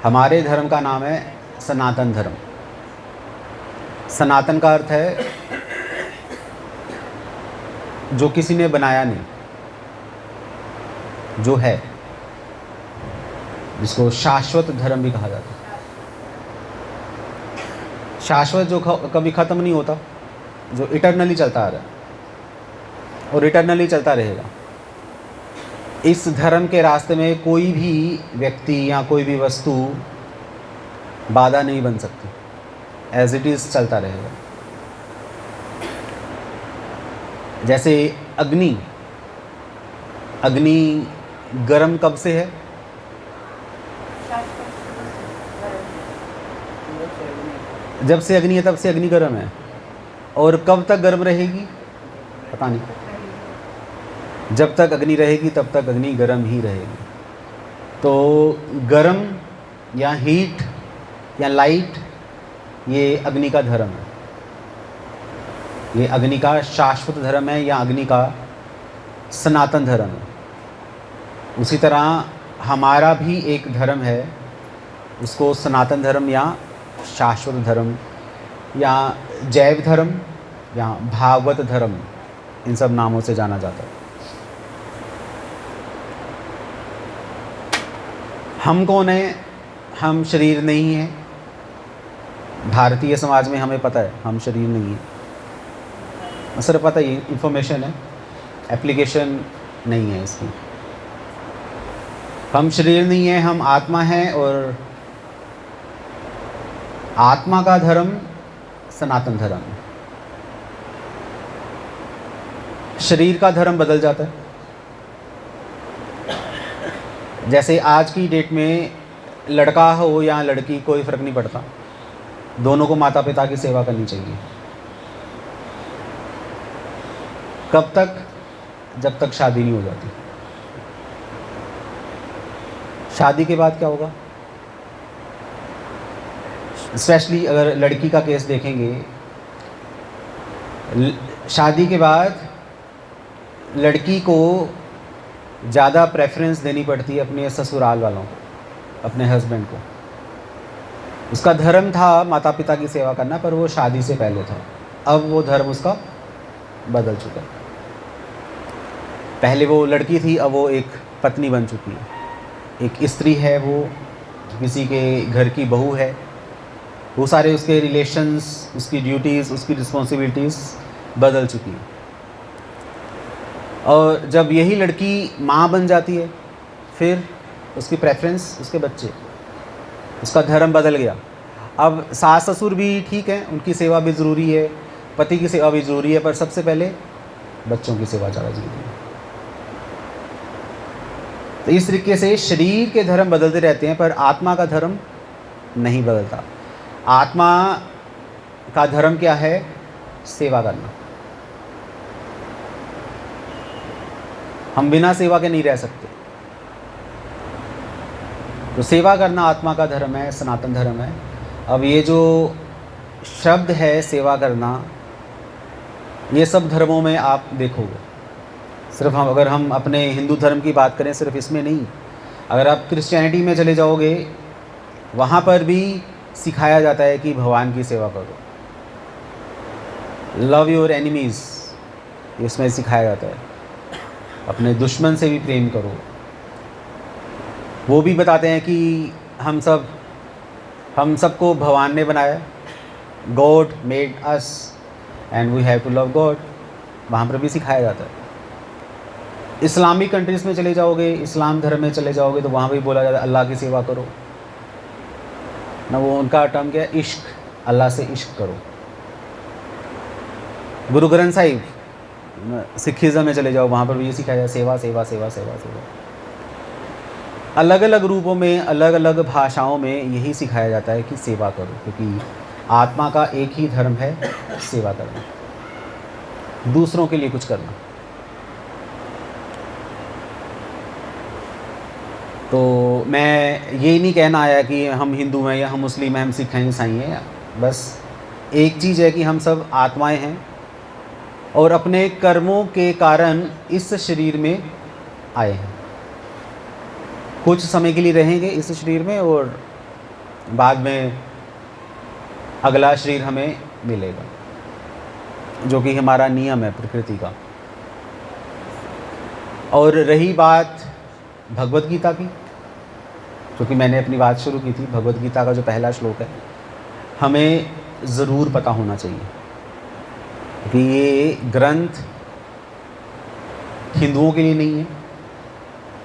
हमारे धर्म का नाम है सनातन धर्म। सनातन का अर्थ है जो किसी ने बनाया नहीं, जो है, जिसको शाश्वत धर्म भी कहा जाता है। शाश्वत जो कभी ख़त्म नहीं होता, जो इटरनली चलता आ रहा है और इटरनली चलता रहेगा। इस धर्म के रास्ते में कोई भी व्यक्ति या कोई भी वस्तु बाधा नहीं बन सकती, एज इट इज़ चलता रहेगा। जैसे अग्नि, अग्नि गर्म कब से है? जब से अग्नि है तब से अग्नि गर्म है, और कब तक गर्म रहेगी पता नहीं। जब तक अग्नि रहेगी तब तक अग्नि गर्म ही रहेगी। तो गर्म या हीट या लाइट, ये अग्नि का धर्म है, ये अग्नि का शाश्वत धर्म है या अग्नि का सनातन धर्म है। उसी तरह हमारा भी एक धर्म है, उसको सनातन धर्म या शाश्वत धर्म या जैव धर्म या भागवत धर्म, इन सब नामों से जाना जाता है। हम कौन हैं? हम शरीर नहीं हैं। भारतीय समाज में हमें पता है हम शरीर नहीं हैं, सिर्फ पता ही इंफॉर्मेशन है, एप्लीकेशन नहीं है इसकी। हम शरीर नहीं हैं, हम आत्मा हैं, और आत्मा का धर्म सनातन धर्म है। शरीर का धर्म बदल जाता है। जैसे आज की डेट में लड़का हो या लड़की, कोई फ़र्क नहीं पड़ता, दोनों को माता पिता की सेवा करनी चाहिए। कब तक? जब तक शादी नहीं हो जाती। शादी के बाद क्या होगा? स्पेशली अगर लड़की का केस देखेंगे, शादी के बाद लड़की को ज़्यादा प्रेफरेंस देनी पड़ती है अपने ससुराल वालों को, अपने हस्बैंड को। उसका धर्म था माता पिता की सेवा करना, पर वो शादी से पहले था। अब वो धर्म उसका बदल चुका है। पहले वो लड़की थी, अब वो एक पत्नी बन चुकी है, एक स्त्री है, वो किसी के घर की बहू है। वो सारे उसके रिलेशंस, उसकी ड्यूटीज़, उसकी रिस्पॉन्सिबिलिटीज़ बदल चुकी हैं। और जब यही लड़की माँ बन जाती है, फिर उसकी प्रेफरेंस उसके बच्चे, उसका धर्म बदल गया। अब सास ससुर भी ठीक है, उनकी सेवा भी ज़रूरी है, पति की सेवा भी ज़रूरी है, पर सबसे पहले बच्चों की सेवा ज़्यादा ज़रूरी है। तो इस तरीके से शरीर के धर्म बदलते रहते हैं, पर आत्मा का धर्म नहीं बदलता। आत्मा का धर्म क्या है? सेवा करना। हम बिना सेवा के नहीं रह सकते। तो सेवा करना आत्मा का धर्म है, सनातन धर्म है। अब ये जो शब्द है सेवा करना, ये सब धर्मों में आप देखोगे। सिर्फ अगर हम अपने हिंदू धर्म की बात करें, सिर्फ इसमें नहीं, अगर आप क्रिश्चियनिटी में चले जाओगे, वहाँ पर भी सिखाया जाता है कि भगवान की सेवा करो, लव योर एनिमीज़, इसमें सिखाया जाता है, अपने दुश्मन से भी प्रेम करो। वो भी बताते हैं कि हम सबको भगवान ने बनाया, God made us and we have to love God, वहाँ पर भी सिखाया जाता है। इस्लामिक कंट्रीज़ में चले जाओगे, इस्लाम धर्म में चले जाओगे, तो वहाँ भी बोला जाता है अल्लाह की सेवा करो ना। वो उनका टर्म क्या है? इश्क, अल्लाह से इश्क करो। गुरु ग्रंथ साहिब, सिखिज़म में चले जाओ, वहाँ पर भी ये सिखाया जाए सेवा सेवा सेवा सेवा सेवा। अलग अलग रूपों में, अलग अलग भाषाओं में यही सिखाया जाता है कि सेवा करो, क्योंकि आत्मा का एक ही धर्म है, सेवा करना, दूसरों के लिए कुछ करना। तो मैं ये नहीं कहना आया कि हम हिंदू हैं या हम मुस्लिम हैं, हम सिख हैं, ईसाई हैं। बस एक चीज़ है कि हम सब आत्माएं हैं और अपने कर्मों के कारण इस शरीर में आए हैं। कुछ समय के लिए रहेंगे इस शरीर में और बाद में अगला शरीर हमें मिलेगा, जो कि हमारा नियम है प्रकृति का। और रही बात भगवत गीता की, क्योंकि मैंने अपनी बात शुरू की थी, भगवत गीता का जो पहला श्लोक है हमें ज़रूर पता होना चाहिए कि ये ग्रंथ हिंदुओं के लिए नहीं है,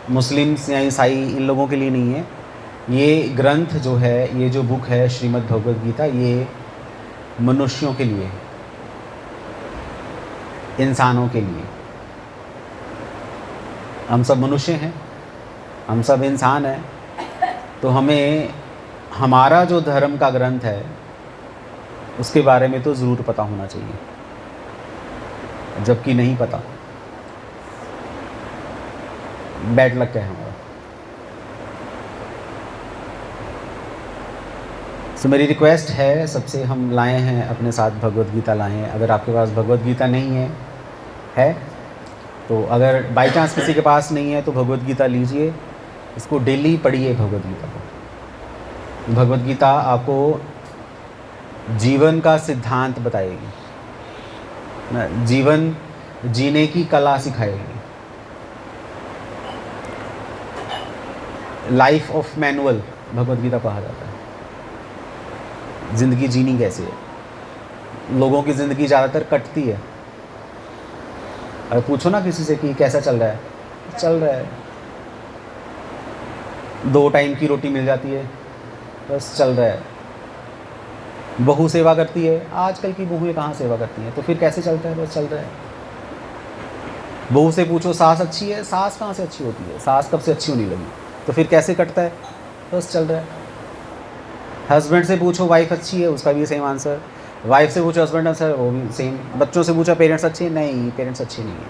मुस्लिम्स या ईसाई इन लोगों के लिए नहीं है। ये ग्रंथ जो है, ये जो बुक है श्रीमद् भगवत गीता, ये मनुष्यों के लिए, इंसानों के लिए। हम सब मनुष्य हैं, हम सब इंसान हैं, तो हमें हमारा जो धर्म का ग्रंथ है उसके बारे में तो ज़रूर पता होना चाहिए, जबकि नहीं पता, बैड लक है हमारा। सो मेरी रिक्वेस्ट है सबसे, हम लाए हैं अपने साथ भगवत गीता लाए हैं। अगर आपके पास भगवत गीता नहीं है तो अगर बाई चांस किसी के पास नहीं है तो भगवत गीता लीजिए, इसको डेली पढ़िए। भगवत गीता को, भगवत गीता आपको जीवन का सिद्धांत बताएगी, जीवन जीने की कला सिखाएगी, life of manual Bhagavad Gita कहा जाता है। ज़िंदगी जीनी कैसे है, लोगों की ज़िंदगी ज़्यादातर कटती है। अगर पूछो ना किसी से कि कैसा चल रहा है, चल रहा है, 2 टाइम की रोटी मिल जाती है, बस चल रहा है। बहू सेवा करती है, आजकल की बहुएं कहाँ सेवा करती हैं, तो फिर कैसे चलता है, बस चल रहा है। बहू से पूछो सास अच्छी है, सास कहाँ से अच्छी होती है, सास कब से अच्छी होने लगी, तो फिर कैसे कटता है, बस चल रहा है। हस्बैंड से पूछो वाइफ अच्छी है, उसका भी सेम आंसर। वाइफ से पूछो हस्बैंड आंसर, वो भी सेम। बच्चों से पूछा पेरेंट्स अच्छे हैं, नहीं पेरेंट्स अच्छे नहीं है।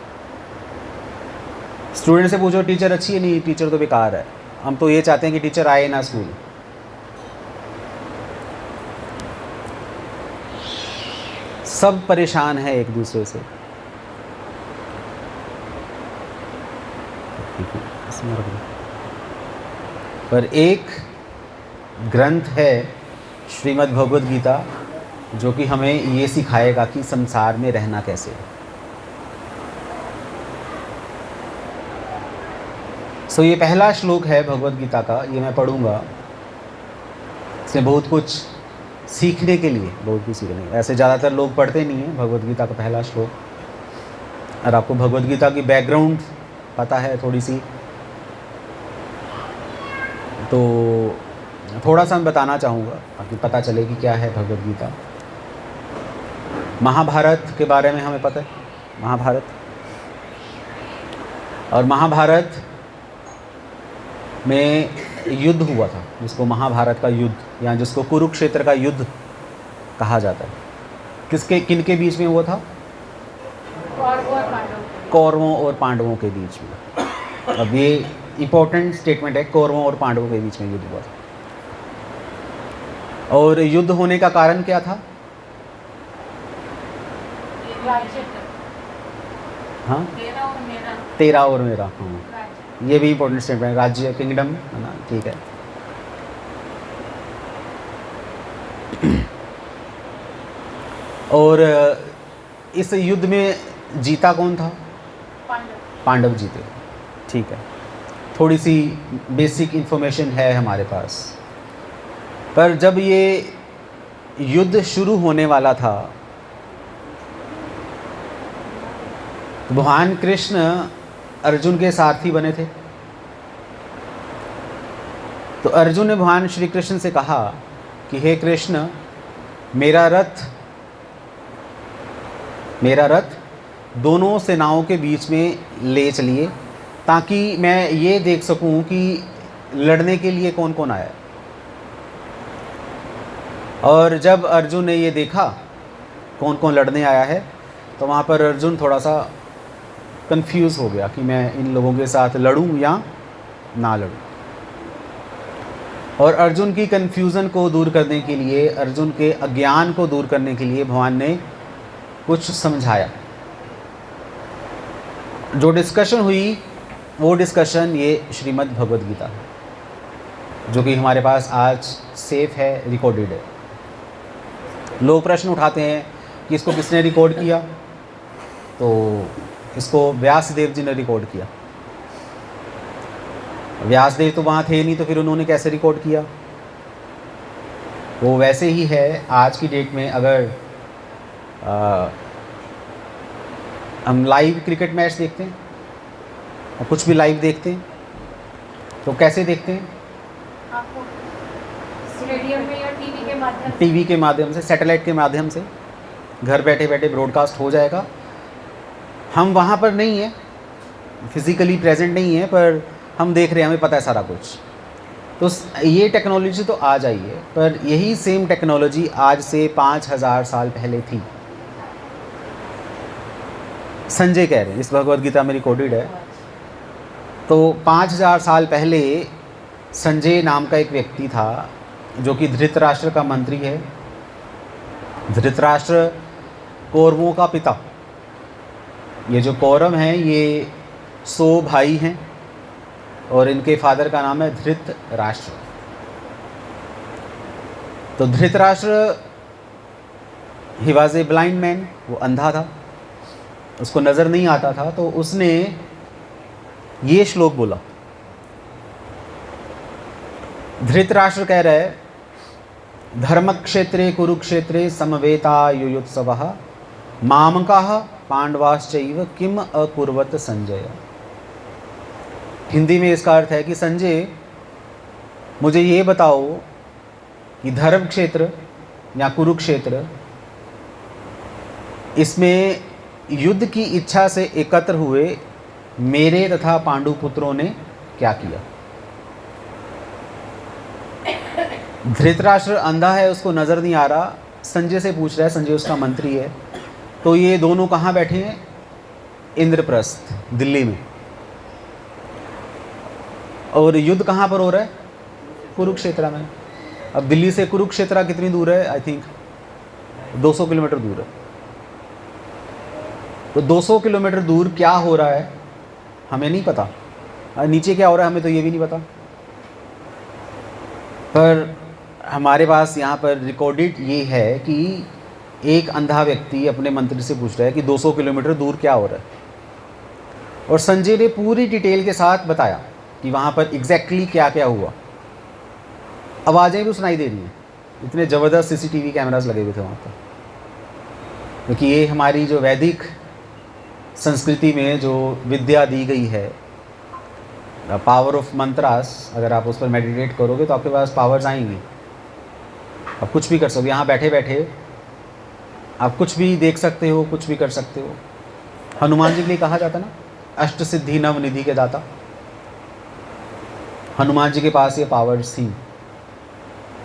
स्टूडेंट से पूछो टीचर अच्छी है, नहीं टीचर तो बेकार है। हम तो ये चाहते हैं कि टीचर आए ना स्कूल। सब परेशान है एक दूसरे से। पर एक ग्रंथ है श्रीमद् भगवत गीता, जो कि हमें ये सिखाएगा कि संसार में रहना कैसे है। सो ये पहला श्लोक है भगवत गीता का, ये मैं पढ़ूंगा। इसमें बहुत कुछ सीखने के लिए, बहुत कुछ सीखने। ऐसे ज़्यादातर लोग पढ़ते नहीं हैं भगवत गीता का पहला श्लोक। और आपको भगवत गीता की बैकग्राउंड पता है थोड़ी सी, तो थोड़ा सा मैं बताना चाहूँगा ताकि पता चले कि क्या है भगवत गीता। महाभारत के बारे में हमें पता है, महाभारत। और महाभारत में युद्ध हुआ था, जिसको महाभारत का युद्ध या जिसको कुरुक्षेत्र का युद्ध कहा जाता है। किन के बीच में हुआ था? कौरवों और पांडवों के बीच में। अब ये इम्पोर्टेंट स्टेटमेंट है, कौरवों और पांडवों के बीच में युद्ध हुआ था। और युद्ध होने का कारण क्या था? हाँ, तेरा और मेरा। हाँ, ये भी इम्पोर्टेंट स्टेटमेंट, राज्य, किंगडम है ना, ठीक है। और इस युद्ध में जीता कौन था? पांडव जीते, ठीक है। थोड़ी सी बेसिक इन्फॉर्मेशन है हमारे पास। पर जब ये युद्ध शुरू होने वाला था तो भगवान कृष्ण अर्जुन के सारथी बने थे। तो अर्जुन ने भगवान श्री कृष्ण से कहा कि हे कृष्ण, मेरा रथ दोनों सेनाओं के बीच में ले चलिए, ताकि मैं ये देख सकूं कि लड़ने के लिए कौन कौन आया। और जब अर्जुन ने ये देखा कौन कौन लड़ने आया है, तो वहाँ पर अर्जुन थोड़ा सा कंफ्यूज हो गया कि मैं इन लोगों के साथ लड़ूं या ना लड़ूं। और अर्जुन की कंफ्यूजन को दूर करने के लिए, अर्जुन के अज्ञान को दूर करने के लिए भगवान ने कुछ समझाया। जो डिस्कशन हुई वो डिस्कशन ये श्रीमद् भगवत गीता है। जो कि हमारे पास आज सेफ है, रिकॉर्डेड है। लोग प्रश्न उठाते हैं कि इसको किसने रिकॉर्ड किया, तो इसको व्यासदेव जी ने रिकॉर्ड किया। व्यासदेव तो वहाँ थे नहीं, तो फिर उन्होंने कैसे रिकॉर्ड किया? वो वैसे ही है आज की डेट में। अगर हम लाइव क्रिकेट मैच देखते हैं और कुछ भी लाइव देखते हैं तो कैसे देखते हैं? स्टेडियम में या टीवी के माध्यम से? टीवी के माध्यम से, सैटेलाइट के माध्यम से घर बैठे बैठे ब्रॉडकास्ट हो जाएगा। हम वहाँ पर नहीं हैं, फिज़िकली प्रेजेंट नहीं है, पर हम देख रहे हैं, हमें पता है सारा कुछ। तो ये टेक्नोलॉजी तो आज आई है, पर यही सेम टेक्नोलॉजी आज से 5000 साल पहले थी। संजय कह रहे हैं, इस भगवद गीता में रिकॉर्डेड है। तो 5000 साल पहले संजय नाम का एक व्यक्ति था, जो कि धृतराष्ट्र का मंत्री है। धृतराष्ट्र कौरवों का पिता। ये जो कौरव हैं ये 100 भाई हैं और इनके फादर का नाम है धृतराष्ट्र। तो Dhritarashtra he was a blind man, वो अंधा था, उसको नज़र नहीं आता था। तो उसने ये श्लोक बोला। धृतराष्ट्र कह रहा है, धर्मक्षेत्रे कुरुक्षेत्रे समवेता युयुत्सवः मामकाः पांडवाश्चैव किम अकुर्वत संजय। हिंदी में इसका अर्थ है कि संजय मुझे ये बताओ कि धर्म क्षेत्र या कुरुक्षेत्र, इसमें युद्ध की इच्छा से एकत्र हुए मेरे तथा पांडु पुत्रों ने क्या किया। धृतराष्ट्र अंधा है, उसको नज़र नहीं आ रहा, संजय से पूछ रहा है, संजय उसका मंत्री है। तो ये दोनों कहाँ बैठे हैं? इंद्रप्रस्थ, दिल्ली में। और युद्ध कहाँ पर हो रहा है? कुरुक्षेत्र में। अब दिल्ली से कुरुक्षेत्र कितनी दूर है? आई थिंक 200 किलोमीटर दूर है। तो 200 किलोमीटर दूर क्या हो रहा है हमें नहीं पता, नीचे क्या हो रहा है हमें तो ये भी नहीं पता। पर हमारे पास यहाँ पर रिकॉर्डेड ये है कि एक अंधा व्यक्ति अपने मंत्री से पूछ रहा है कि 200 किलोमीटर दूर क्या हो रहा है, और संजय ने पूरी डिटेल के साथ बताया कि वहाँ पर एग्जैक्टली क्या क्या हुआ। आवाज़ें भी सुनाई दे रही हैं, इतने ज़बरदस्त सीसीटीवी कैमरास लगे हुए थे वहाँ पर। क्योंकि ये हमारी जो वैदिक संस्कृति में जो विद्या दी गई है, पावर ऑफ मंत्रास, अगर आप उस पर मेडिटेट करोगे तो आपके पास पावर्स आएंगी, आप कुछ भी कर सकते हो। यहाँ बैठे बैठे आप कुछ भी देख सकते हो, कुछ भी कर सकते हो। हनुमान जी के लिए कहा जाता ना, अष्ट सिद्धि नव निधि के दाता। हनुमान जी के पास ये पावर्स थी।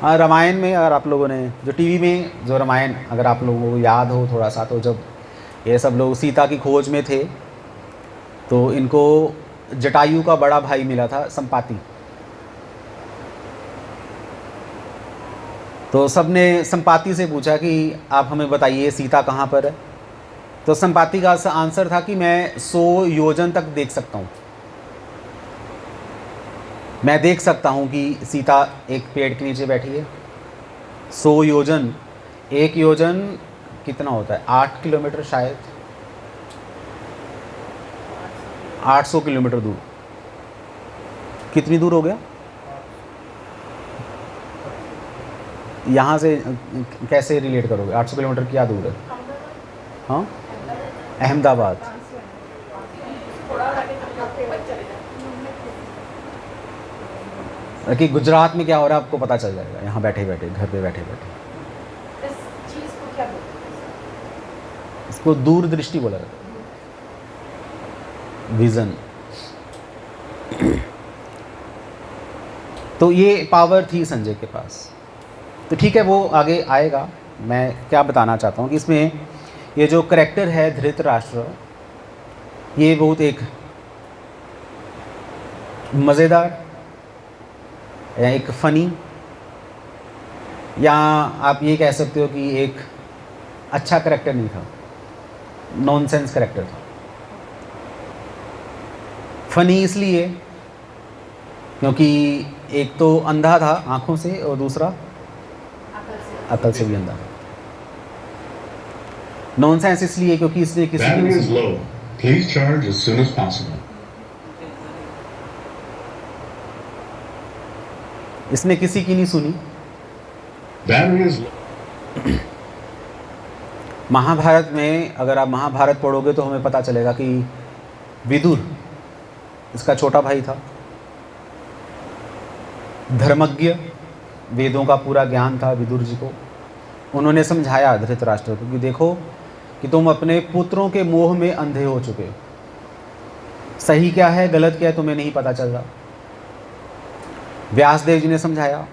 हाँ, रामायण में अगर आप लोगों ने जो टीवी में जो रामायण अगर आप लोगों को याद हो थोड़ा सा, तो जब ये सब लोग सीता की खोज में थे तो इनको जटायु का बड़ा भाई मिला था, संपाति। तो सबने संपाति से पूछा कि आप हमें बताइए सीता कहाँ पर है। तो संपाति का आंसर था कि मैं 100 योजन तक देख सकता हूँ, मैं देख सकता हूँ कि सीता एक पेड़ के नीचे बैठी है। 100 योजन, एक योजन कितना होता है? 8 किलोमीटर, शायद 800 किलोमीटर दूर। कितनी दूर हो गया यहाँ से? कैसे रिलेट करोगे? 800 किलोमीटर क्या दूर है? हाँ, अहमदाबाद। कि गुजरात में क्या हो रहा है आपको पता चल जाएगा यहाँ बैठे बैठे, घर पे बैठे बैठे। इस चीज को क्या बोलते हैं? इसको दूरदृष्टि बोला जाता है, विजन। तो ये पावर थी संजय के पास। तो ठीक है, वो आगे आएगा। मैं क्या बताना चाहता हूँ कि इसमें ये जो करैक्टर है धृतराष्ट्र, ये बहुत एक मज़ेदार या एक फ़नी, या आप ये कह सकते हो कि एक अच्छा करैक्टर नहीं था, नॉनसेंस करैक्टर था। फ़नी इसलिए क्योंकि एक तो अंधा था आँखों से और दूसरा अकल से अकल से भी अंधा। नॉनसेंस इसलिए क्योंकि इसने किसी की Battery नहीं is सुनी। low. Please charge as soon as possible. इसने किसी की नहीं सुनी। Battery is low. महाभारत में अगर आप महाभारत पढ़ोगे तो हमें पता चलेगा कि विदुर इसका छोटा भाई था, धर्मज्ञ, वेदों का पूरा ज्ञान था विदुर जी को। उन्होंने समझाया धृतराष्ट्र को कि देखो कि तुम अपने पुत्रों के मोह में अंधे हो चुके हो, सही क्या है गलत क्या है तुम्हें नहीं पता चल रहा। व्यासदेव जी ने समझाया,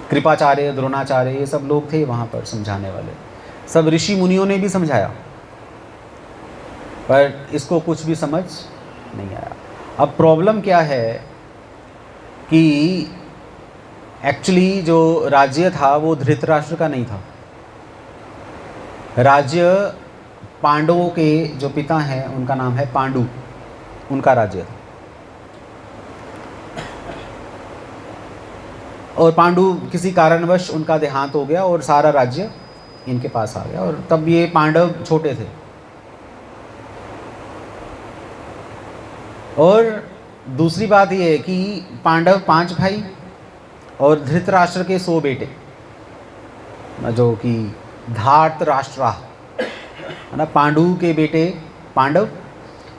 कृपाचार्य, द्रोणाचार्य, ये सब लोग थे वहाँ पर समझाने वाले, सब ऋषि मुनियों ने भी समझाया, पर इसको कुछ भी समझ नहीं आया। अब प्रॉब्लम क्या है कि एक्चुअली जो राज्य था वो धृतराष्ट्र का नहीं था। राज्य पांडवों के जो पिता हैं उनका नाम है पांडु, उनका राज्य था। और पांडु किसी कारणवश उनका देहांत हो गया और सारा राज्य इनके पास आ गया, और तब ये पांडव छोटे थे। और दूसरी बात ये है कि पांडव 5 भाई और धृतराष्ट्र के 100 बेटे, जो कि धार्तराष्ट्रा है ना, पांडु के बेटे पांडव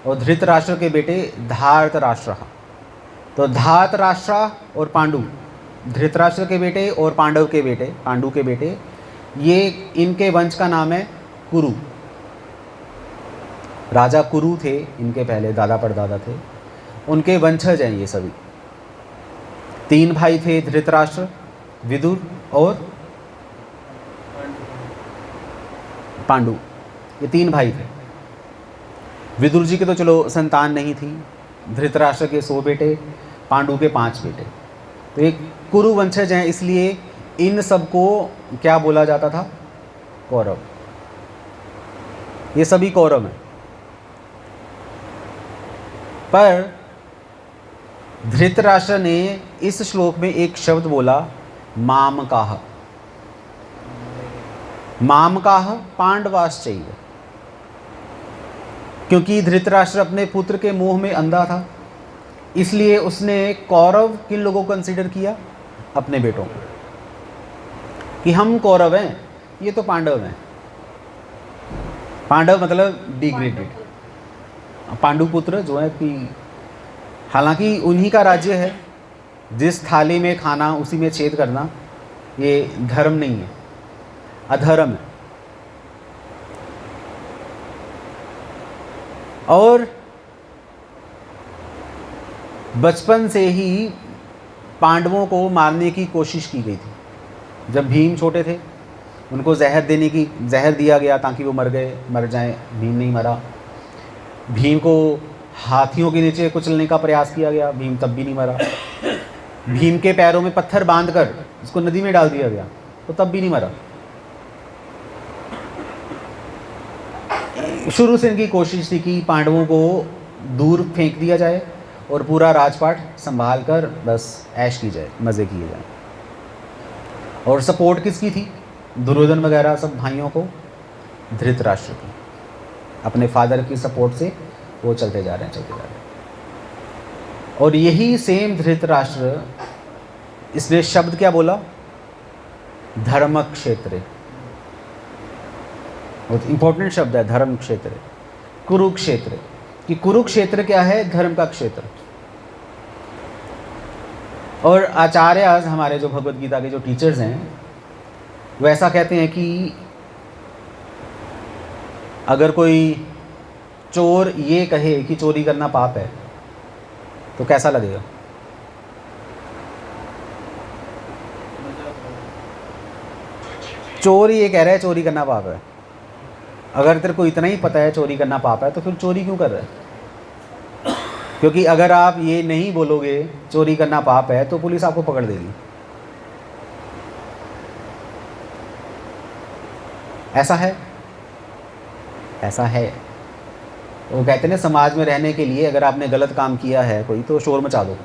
और धृतराष्ट्र के बेटे धार्तराष्ट्र। तो धार्तराष्ट्रा और पांडु, धृतराष्ट्र के बेटे और पांडव के बेटे, पांडु के बेटे, ये इनके वंश का नाम है कुरु। राजा कुरु थे इनके पहले, दादा परदादा थे, उनके वंशज हैं ये सभी। 3 भाई थे, धृतराष्ट्र, विदुर और पांडु, ये 3 भाई थे। विदुर जी के तो चलो संतान नहीं थी, धृतराष्ट्र के 100 बेटे, पांडु के 5 बेटे, तो एक कुरु वंशज हैं, इसलिए इन सबको क्या बोला जाता था? कौरव। ये सभी कौरव हैं। पर धृतराष्ट्र ने इस श्लोक में एक शब्द बोला, मामकाह। मामकाह पांडवाश्चैव, क्योंकि धृतराष्ट्र अपने पुत्र के मोह में अंधा था, इसलिए उसने कौरव किन लोगों को कंसीडर किया? अपने बेटों को, कि हम कौरव हैं, ये तो पांडव हैं। पांडव मतलब डिग्रेडेड, पांडुपुत्र जो है कि हालांकि उन्हीं का राज्य है, जिस थाली में खाना उसी में छेद करना ये धर्म नहीं है, अधर्म है। और बचपन से ही पांडवों को मारने की कोशिश की गई थी। जब भीम छोटे थे उनको जहर दिया गया ताकि वो मर जाएं, भीम नहीं मरा। भीम को हाथियों के नीचे कुचलने का प्रयास किया गया, भीम तब भी नहीं मरा। भीम के पैरों में पत्थर बांधकर उसको नदी में डाल दिया गया, तो तब भी नहीं मरा। शुरू से इनकी कोशिश थी कि पांडवों को दूर फेंक दिया जाए और पूरा राजपाट संभाल कर बस ऐश की जाए, मज़े किए जाए। और सपोर्ट किसकी थी? दुर्योधन वगैरह सब भाइयों को, धृतराष्ट्र की। अपने फादर की सपोर्ट से वो चलते जा रहे हैं। और यही सेम धृतराष्ट्र, इसने शब्द क्या बोला? धर्म क्षेत्र। बहुत इंपॉर्टेंट शब्द है धर्म क्षेत्र, कुरुक्षेत्र। कि कुरुक्षेत्र क्या है? धर्म का क्षेत्र। और आचार्य हमारे जो भगवत गीता के जो टीचर्स हैं वो ऐसा कहते हैं कि अगर कोई चोर ये कहे कि चोरी करना पाप है तो कैसा लगेगा? चोर ये कह रहा है चोरी करना पाप है, अगर तेरे को इतना ही पता है चोरी करना पाप है तो फिर चोरी क्यों कर रहा है? क्योंकि अगर आप ये नहीं बोलोगे चोरी करना पाप है तो पुलिस आपको पकड़ देगी। ऐसा है, ऐसा है। वो कहते हैं ना, समाज में रहने के लिए अगर आपने गलत काम किया है कोई तो शोर मचा दो,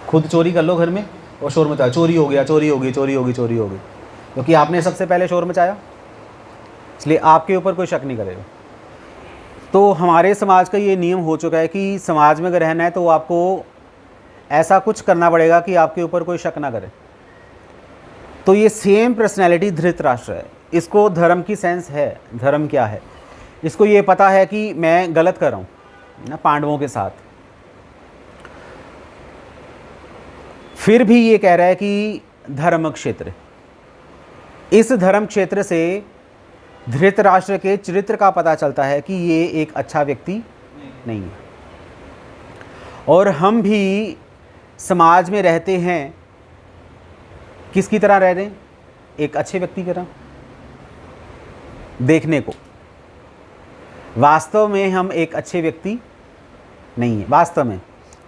खुद चोरी कर लो घर में और शोर मचाओ, चोरी हो गया, चोरी होगी, चोरी होगी, चोरी होगी, क्योंकि आपने सबसे पहले शोर मचाया, इसलिए आपके ऊपर कोई शक नहीं करेगा। तो हमारे समाज का ये नियम हो चुका है कि समाज में अगर रहना है तो आपको ऐसा कुछ करना पड़ेगा कि आपके ऊपर कोई शक ना करे। तो ये सेम पर्सनैलिटी धृतराष्ट्र है। इसको धर्म की सेंस है, धर्म क्या है, इसको ये पता है कि मैं गलत कर रहा हूँ ना पांडवों के साथ, फिर भी ये कह रहा है कि धर्म क्षेत्र, इस धर्म क्षेत्र से धृतराष्ट्र के चरित्र का पता चलता है कि ये एक अच्छा व्यक्ति नहीं है। और हम भी समाज में रहते हैं, किसकी तरह रह रहे हैं? एक अच्छे व्यक्ति की तरह देखने को। वास्तव में हम एक अच्छे व्यक्ति नहीं है वास्तव में।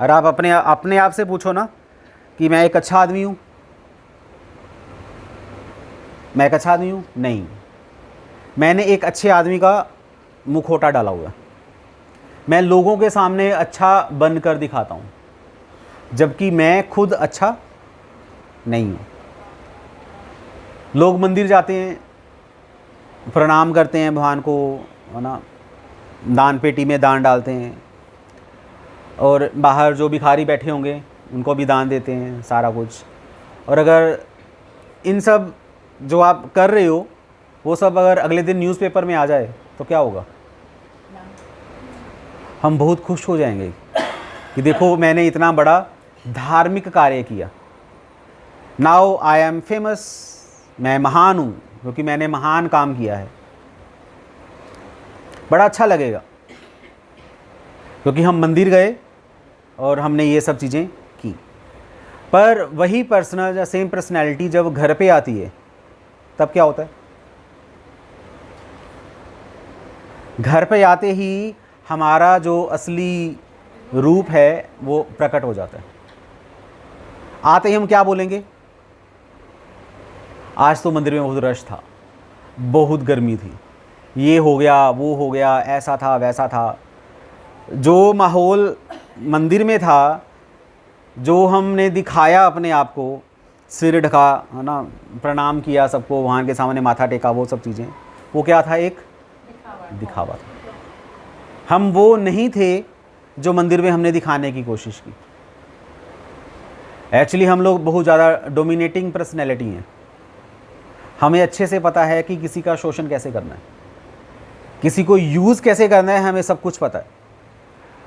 और आप अपने आप से पूछो ना कि मैं एक अच्छा आदमी हूँ, मैं एक अच्छा आदमी हूँ? नहीं, मैंने एक अच्छे आदमी का मुखौटा डाला हुआ है। मैं लोगों के सामने अच्छा बनकर दिखाता हूँ, जबकि मैं खुद अच्छा नहीं हूँ। लोग मंदिर जाते हैं, प्रणाम करते हैं भगवान को, है ना, दान पेटी में दान डालते हैं, और बाहर जो भिखारी बैठे होंगे उनको भी दान देते हैं, सारा कुछ। और अगर इन सब जो आप कर रहे हो वो सब अगर अगले दिन न्यूज़पेपर में आ जाए तो क्या होगा? हम बहुत खुश हो जाएंगे कि देखो मैंने इतना बड़ा धार्मिक कार्य किया, नाउ आई एम फेमस, मैं महान हूँ क्योंकि मैंने महान काम किया है। बड़ा अच्छा लगेगा क्योंकि हम मंदिर गए और हमने ये सब चीज़ें की। पर वही पर्सनल या सेम पर्सनैलिटी जब घर पे आती है तब क्या होता है? घर पे आते ही हमारा जो असली रूप है वो प्रकट हो जाता है। आते ही हम क्या बोलेंगे? आज तो मंदिर में बहुत रश था, बहुत गर्मी थी, ये हो गया, वो हो गया, ऐसा था, वैसा था। जो माहौल मंदिर में था, जो हमने दिखाया अपने आप को, सिर ढका, है ना, प्रणाम किया सबको, वहाँ के सामने माथा टेका, वो सब चीज़ें, वो क्या था? एक दिखावा था। हम वो नहीं थे जो मंदिर में हमने दिखाने की कोशिश की। एक्चुअली हम लोग बहुत ज़्यादा डोमिनेटिंग पर्सनैलिटी हैं। हमें अच्छे से पता है कि किसी का शोषण कैसे करना है, किसी को यूज़ कैसे करना है, हमें सब कुछ पता है।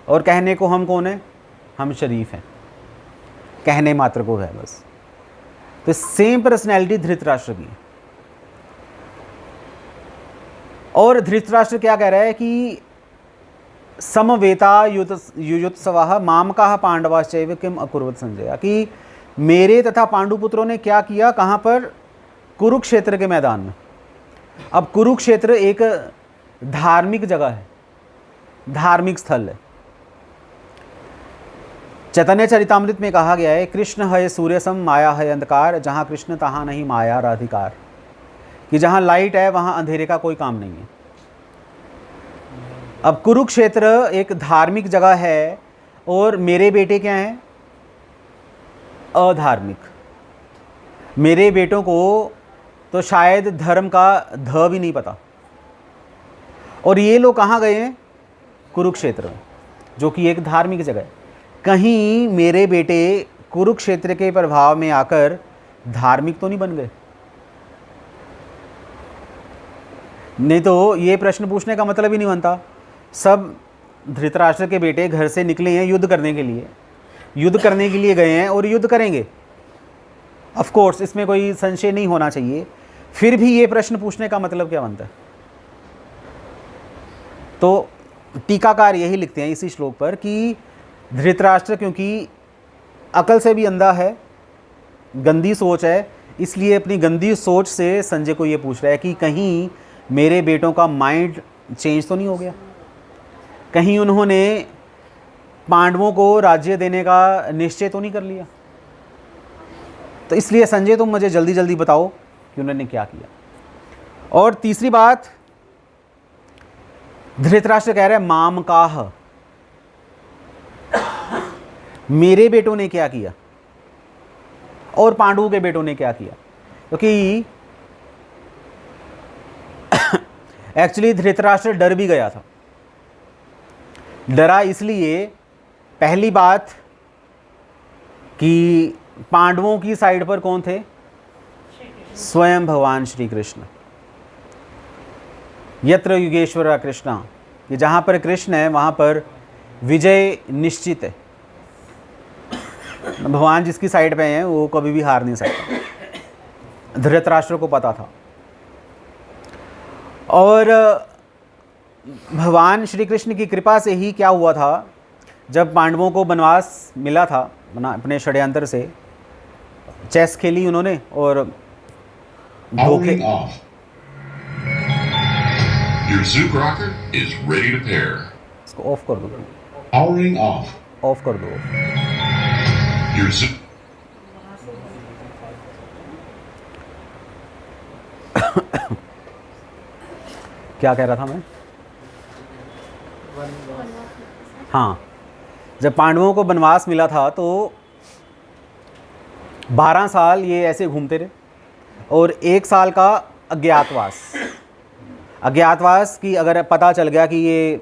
और कहने को हम कौन है? हम शरीफ हैं, कहने मात्र को है बस। तो सेम पर्सनैलिटी धृतराष्ट्र की। और धृतराष्ट्र क्या कह रहा है कि समवेता युयुत्सवः मामकाः पांडवाश्चैव किम अकुर्वत संजय, कि मेरे तथा पांडुपुत्रों ने क्या किया, कहाँ पर? कुरुक्षेत्र के मैदान में। अब कुरुक्षेत्र एक धार्मिक जगह है, धार्मिक स्थल है। चैतन्य चरितामृत में कहा गया है, कृष्ण है सूर्य सम माया है अंधकार, जहाँ कृष्ण तहाँ नहीं माया राधिकार, कि जहाँ लाइट है वहाँ अंधेरे का कोई काम नहीं है। अब कुरुक्षेत्र एक धार्मिक जगह है और मेरे बेटे क्या हैं? अधार्मिक। मेरे बेटों को तो शायद धर्म का ध भी नहीं पता। और ये लोग कहाँ गए हैं? कुरुक्षेत्र, जो कि एक धार्मिक जगह है। कहीं मेरे बेटे कुरुक्षेत्र के प्रभाव में आकर धार्मिक तो नहीं बन गए? नहीं तो ये प्रश्न पूछने का मतलब ही नहीं बनता। सब धृतराष्ट्र के बेटे घर से निकले हैं युद्ध करने के लिए, युद्ध करने के लिए गए हैं और युद्ध करेंगे, ऑफ कोर्स, इसमें कोई संशय नहीं होना चाहिए। फिर भी ये प्रश्न पूछने का मतलब क्या बनता है? तो टीकाकार यही लिखते हैं इसी श्लोक पर कि धृतराष्ट्र क्योंकि अकल से भी अंधा है, गंदी सोच है, इसलिए अपनी गंदी सोच से संजय को ये पूछ रहा है कि कहीं मेरे बेटों का माइंड चेंज तो नहीं हो गया, कहीं उन्होंने पांडवों को राज्य देने का निश्चय तो नहीं कर लिया। तो इसलिए संजय तुम मुझे जल्दी जल्दी बताओ कि उन्होंने क्या किया। और तीसरी बात, धृतराष्ट्र कह रहे हैं मामकाह, मेरे बेटों ने क्या किया? और पांडवों के बेटों ने क्या किया, क्योंकि एक्चुअली धृतराष्ट्र डर भी गया था। डरा इसलिए, पहली बात कि पांडवों की साइड पर कौन थे? स्वयं भगवान श्री कृष्ण। यत्र युगेश्वर कृष्णा, कि जहाँ पर कृष्ण है वहाँ पर विजय निश्चित है। भगवान जिसकी साइड पे हैं वो कभी भी हार नहीं सकता। धृतराष्ट्र को पता था। और भगवान श्री कृष्ण की कृपा से ही क्या हुआ था, जब पांडवों को वनवास मिला था अपने षड्यंत्र से, चेस खेली उन्होंने और धोखे। Powering off. Your Zook rocket is ready to pair. इसको ऑफ कर दो, Powering off. ऑफ कर दो। Your Zook. क्या कह रहा था मैं? हाँ, जब पांडवों को वनवास मिला था तो 12 साल ये ऐसे घूमते रहे और 1 साल का अज्ञातवास। अज्ञातवास की अगर पता चल गया कि ये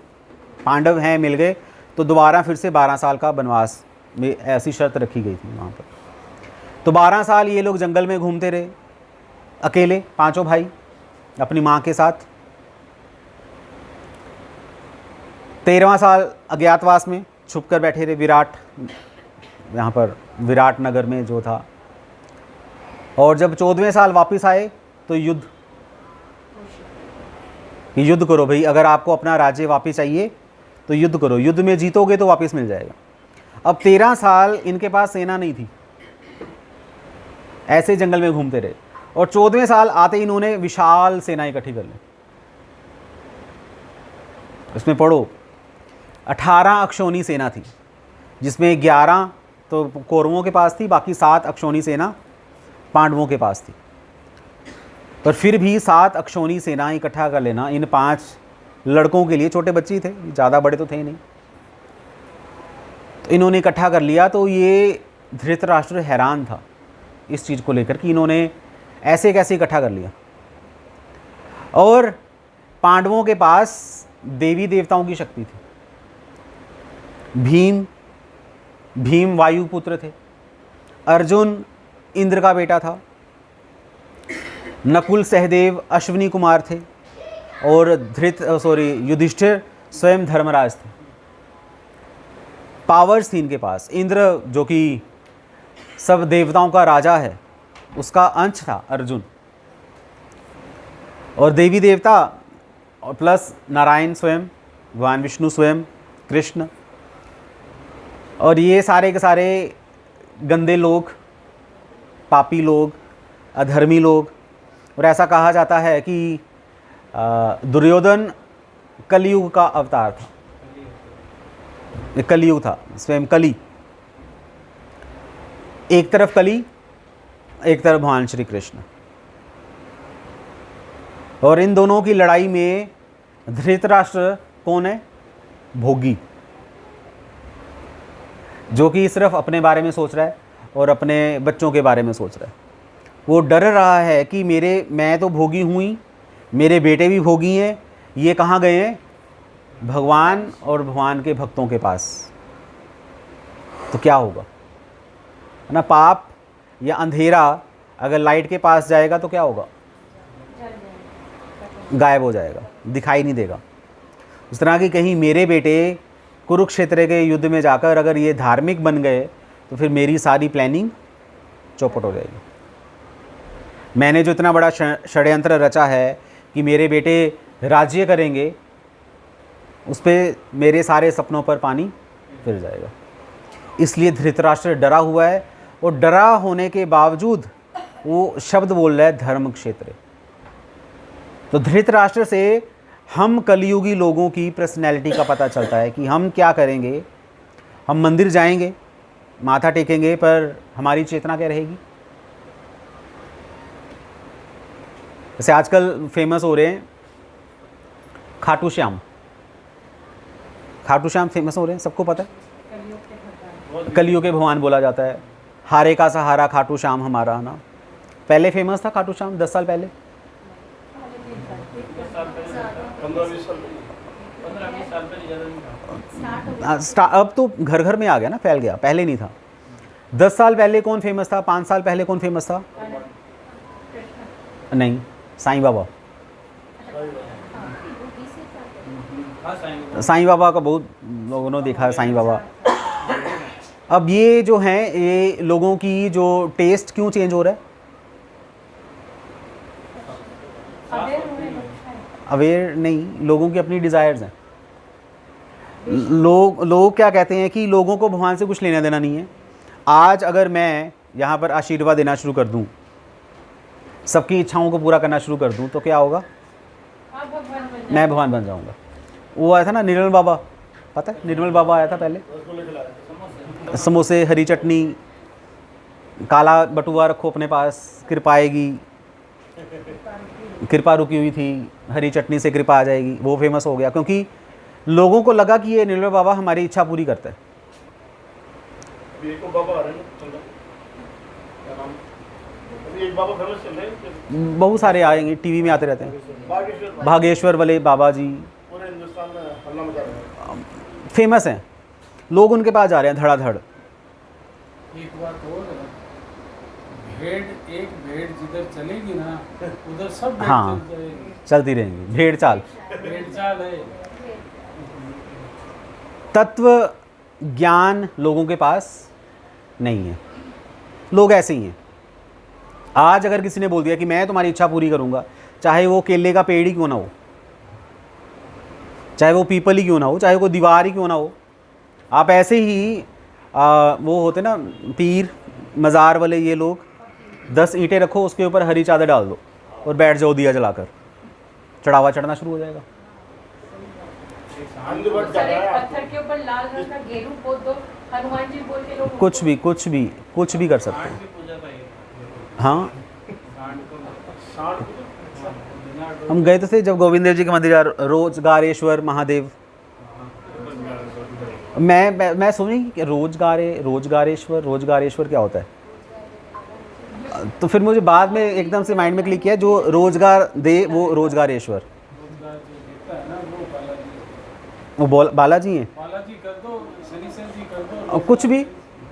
पांडव हैं, मिल गए, तो दोबारा फिर से 12 साल का वनवास में ऐसी शर्त रखी गई थी वहाँ पर। तो 12 साल ये लोग जंगल में घूमते रहे अकेले, 5 भाई अपनी माँ के साथ। 13वां साल अज्ञातवास में छुप कर बैठे रहे विराट, यहाँ पर विराट नगर में जो था। और जब 14वें साल वापस आए तो युद्ध, कि युद्ध करो भाई, अगर आपको अपना राज्य वापस चाहिए तो युद्ध करो, युद्ध में जीतोगे तो वापस मिल जाएगा। अब 13 साल इनके पास सेना नहीं थी, ऐसे जंगल में घूमते रहे। और 14वें साल आते ही इन्होंने विशाल सेना इकट्ठी कर ली। इसमें पढ़ो 18 अक्षौणी सेना थी, जिसमें 11 तो कौरवों के पास थी, बाकी 7 अक्षौणी सेना पांडवों के पास थी। पर फिर भी 7 अक्षौणी सेना इकट्ठा कर लेना इन 5 लड़कों के लिए, छोटे बच्चे ही थे, ज़्यादा बड़े तो थे नहीं, तो इन्होंने इकट्ठा कर लिया। तो ये धृतराष्ट्र हैरान था इस चीज़ को लेकर कि इन्होंने ऐसे कैसे इकट्ठा कर लिया। और पांडवों के पास देवी देवताओं की शक्ति थी। भीम वायुपुत्र थे, अर्जुन इंद्र का बेटा था, नकुल सहदेव अश्विनी कुमार थे, और युधिष्ठिर स्वयं धर्मराज थे। पावर्स थी इनके पास। इंद्र जो कि सब देवताओं का राजा है, उसका अंश था अर्जुन, और देवी देवता और प्लस नारायण स्वयं, भगवान विष्णु स्वयं, कृष्ण, और ये सारे के सारे गंदे लोग, पापी लोग, अधर्मी लोग। और ऐसा कहा जाता है कि दुर्योधन कलयुग का अवतार था, कलयुग था, स्वयं कली। एक तरफ कली, एक तरफ भगवान श्री कृष्ण। और इन दोनों की लड़ाई में धृतराष्ट्र कौन है? भोगी, जो कि सिर्फ अपने बारे में सोच रहा है और अपने बच्चों के बारे में सोच रहा है। वो डर रहा है कि मैं तो भोगी हुई, मेरे बेटे भी भोगी हैं, ये कहाँ गए हैं? भगवान और भगवान के भक्तों के पास। तो क्या होगा ना, पाप या अंधेरा अगर लाइट के पास जाएगा तो क्या होगा? गायब हो जाएगा, दिखाई नहीं देगा। उस तरह की कहीं मेरे बेटे कुरुक्षेत्र के युद्ध में जाकर अगर ये धार्मिक बन गए तो फिर मेरी सारी प्लानिंग चौपट हो जाएगी। मैंने जो इतना बड़ा षड्यंत्र रचा है कि मेरे बेटे राज्य करेंगे, उस पर मेरे सारे सपनों पर पानी फिर जाएगा। इसलिए धृतराष्ट्र डरा हुआ है, और डरा होने के बावजूद वो शब्द बोल रहा है धर्म क्षेत्र। तो धृतराष्ट्र से हम कलयुगी लोगों की पर्सनैलिटी का पता चलता है कि हम क्या करेंगे। हम मंदिर जाएंगे, माथा टेकेंगे, पर हमारी चेतना क्या रहेगी? जैसे आजकल फेमस हो रहे हैं खाटू श्याम। खाटू श्याम फेमस हो रहे हैं, सबको पता है, कलियुग के भगवान बोला जाता है। हारे का सहारा खाटू श्याम हमारा, है ना। पहले फेमस था खाटू श्याम 10 साल पहले। 15-20 साल पहले ज़्यादा नहीं था। अब तो घर घर में आ गया ना, फैल गया, पहले नहीं था। 10 साल पहले कौन फेमस था? 5 साल पहले कौन फेमस था? नहीं, साईं बाबा। हाँ, साईं साईं बाबा का बहुत लोगों ने देखा है, साईं बाबा। अब ये जो हैं, ये लोगों की जो टेस्ट क्यों चेंज हो रहा है? अवेयर नहीं, लोगों की अपनी डिज़ायर्स हैं। लोग क्या कहते हैं कि लोगों को भगवान से कुछ लेना देना नहीं है। आज अगर मैं यहाँ पर आशीर्वाद देना शुरू कर दूँ, सबकी इच्छाओं को पूरा करना शुरू कर दूँ, तो क्या होगा? मैं भगवान बन जाऊँगा। वो आया था ना निर्मल बाबा, पता है निर्मल बाबा आया था पहले, समोसे, हरी चटनी, काला बटुआ रखो अपने पास, कृपा आएगी, कृपा रुकी हुई थी, हरी चटनी से कृपा आ जाएगी। वो फेमस हो गया क्योंकि लोगों को लगा कि ये निर्मल बाबा हमारी इच्छा पूरी करता है। अभी एक बाबा आ रहे हैं, क्या नाम? अभी एक बाबा फेमस चल रहे हैं, बहुत सारे आएंगे, टीवी में आते रहते हैं। भागेश्वर वाले बाबा जी पूरे हिंदुस्तान में हल्ला मचा रहे हैं। फेमस हैं, लोग उनके पास जा रहे हैं धड़ाधड़। एक बात और है, एक भेड़ जिधर चलेगी ना उधर सब भेड़ हाँ, चल जाएगी। चलती रहेंगी, भेड़ चाल। भेड़ चाल है। तत्व ज्ञान लोगों के पास नहीं है, लोग ऐसे ही हैं। आज अगर किसी ने बोल दिया कि मैं तुम्हारी इच्छा पूरी करूंगा, चाहे वो केले का पेड़ ही क्यों ना हो, चाहे वो पीपल ही क्यों ना हो, चाहे वो दीवार ही क्यों ना हो, आप ऐसे ही वो होते ना पीर मज़ार वाले, ये लोग 10 ईंटें रखो, उसके ऊपर हरी चादर डाल दो और बैठ जाओ दिया जलाकर, चढ़ावा चढ़ना शुरू हो जाएगा। पत्थर के ऊपर लाल रंग का गेरू पोत दो, हनुमान जी बोल के लोग कुछ भी कर सकते हैं। हाँ, हम गए तो थे जब गोविंद देव जी के मंदिर, रोजगारेश्वर महादेव। मैं सुनी कि रोजगारेश्वर क्या होता है, तो फिर मुझे बाद में एकदम से माइंड में क्लिक किया, जो रोजगार दे वो रोजगारेश्वर, रोजगार जो देता है ना वो बालाजी। वो बालाजी हैं। बालाजी कर दो, शनिशर जी कर दो, और कुछ भी,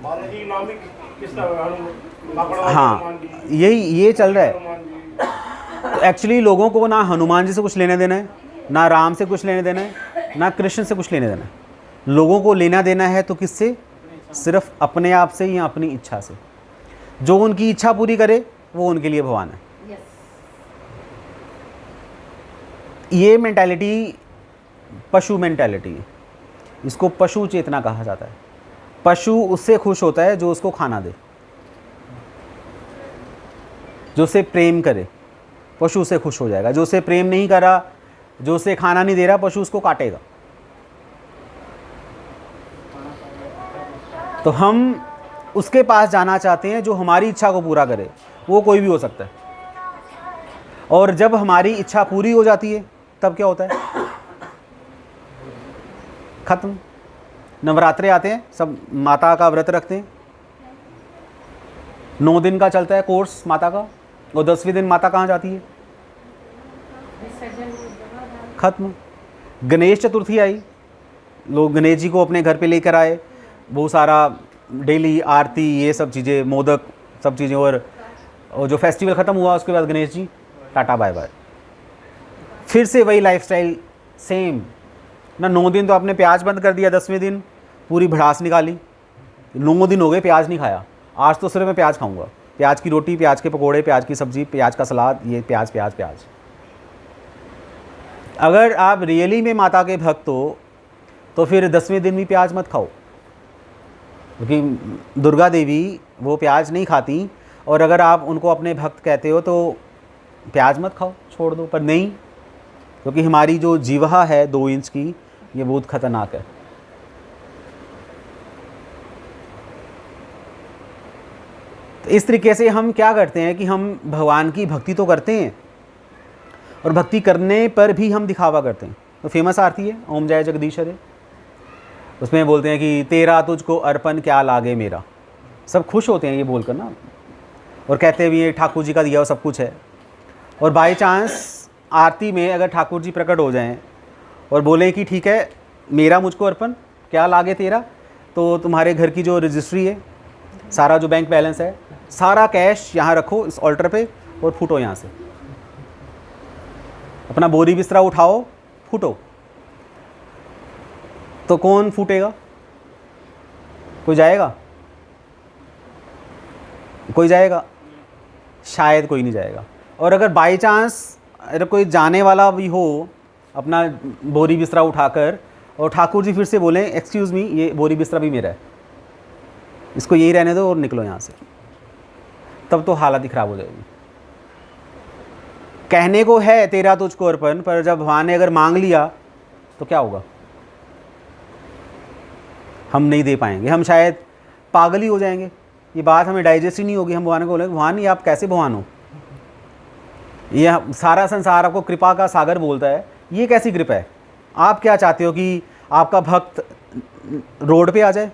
बालाजी नाम ही किस तरह? हाँ, ये चल रहा है। तो एक्चुअली लोगों को ना हनुमान जी से कुछ लेना देना है, ना राम से कुछ लेना देना है, ना कृष्ण से कुछ लेना देना है। लोगों को लेना देना है तो किससे? सिर्फ अपने आप से या अपनी इच्छा से। जो उनकी इच्छा पूरी करे वो उनके लिए भगवान है। ये मेंटालिटी पशु मेंटालिटी है, इसको पशु चेतना कहा जाता है। पशु उससे खुश होता है जो उसको खाना दे, जो उसे प्रेम करे, पशु उससे खुश हो जाएगा। जो उसे प्रेम नहीं करा, जो उसे खाना नहीं दे रहा, पशु उसको काटेगा। तो हम उसके पास जाना चाहते हैं जो हमारी इच्छा को पूरा करे, वो कोई भी हो सकता है। और जब हमारी इच्छा पूरी हो जाती है तब क्या होता है? खत्म। नवरात्रे आते हैं, सब माता का व्रत रखते हैं, 9 दिन का चलता है कोर्स माता का, और 10वें दिन माता कहाँ जाती है? खत्म। गणेश चतुर्थी आई, लोग गणेश जी को अपने घर पे लेकर आए, बहुत सारा डेली आरती, ये सब चीज़ें, मोदक, सब चीज़ें, और जो फेस्टिवल ख़त्म हुआ उसके बाद Ganesh ji tata bye bye. फिर से वही लाइफस्टाइल सेम ना। 9 दिन तो आपने प्याज बंद कर दिया, 10वें दिन पूरी भड़ास निकाली, 9 दिन हो गए प्याज नहीं खाया, आज तो सिर्फ मैं प्याज खाऊंगा, प्याज की रोटी, प्याज के पकोड़े, प्याज की सब्ज़ी, प्याज का सलाद, ये प्याज प्याज प्याज। अगर आप रियली में माता के भक्त हो तो फिर 10वें दिन भी प्याज मत खाओ, क्योंकि दुर्गा देवी वो प्याज नहीं खाती, और अगर आप उनको अपने भक्त कहते हो तो प्याज मत खाओ, छोड़ दो। पर नहीं, क्योंकि हमारी जो जीवा है 2 इंच की, ये बहुत खतरनाक है। तो इस तरीके से हम क्या करते हैं कि हम भगवान की भक्ति तो करते हैं, और भक्ति करने पर भी हम दिखावा करते हैं। तो फेमस आरती है ओम जय जगदीश हरे, उसमें बोलते हैं कि तेरा तुझको अर्पण क्या लागे मेरा, सब खुश होते हैं ये बोलकर ना, और कहते भी ये ठाकुर जी का दिया हुआ सब कुछ है। और बाई चांस आरती में अगर ठाकुर जी प्रकट हो जाएं और बोलें कि ठीक है मेरा मुझको अर्पण, क्या लागे तेरा, तो तुम्हारे घर की जो रजिस्ट्री है, सारा जो बैंक बैलेंस है, सारा कैश यहाँ रखो इस ऑल्टर पे और फूटो यहाँ से, अपना बोरी बिस्तरा उठाओ, फूटो। तो कौन फूटेगा? कोई जाएगा? कोई जाएगा? शायद कोई नहीं जाएगा। और अगर बाई चांस अगर कोई जाने वाला भी हो अपना बोरी बिस्तरा उठाकर, और ठाकुर जी फिर से बोलें एक्सक्यूज़ मी, ये बोरी बिस्तरा भी मेरा है, इसको यही रहने दो और निकलो यहाँ से, तब तो हालत ही ख़राब हो जाएगी। कहने को है तेरा तुझको अर्पण, पर जब भगवान ने अगर मांग लिया तो क्या होगा? हम नहीं दे पाएंगे, हम शायद पागल ही हो जाएंगे। ये बात हमें डाइजेस्ट ही नहीं होगी। हम भगवान को बोलेंगे भगवान ये आप कैसे भगवान हो? ये सारा संसार आपको कृपा का सागर बोलता है, ये कैसी कृपा है? आप क्या चाहते हो कि आपका भक्त रोड पे आ जाए?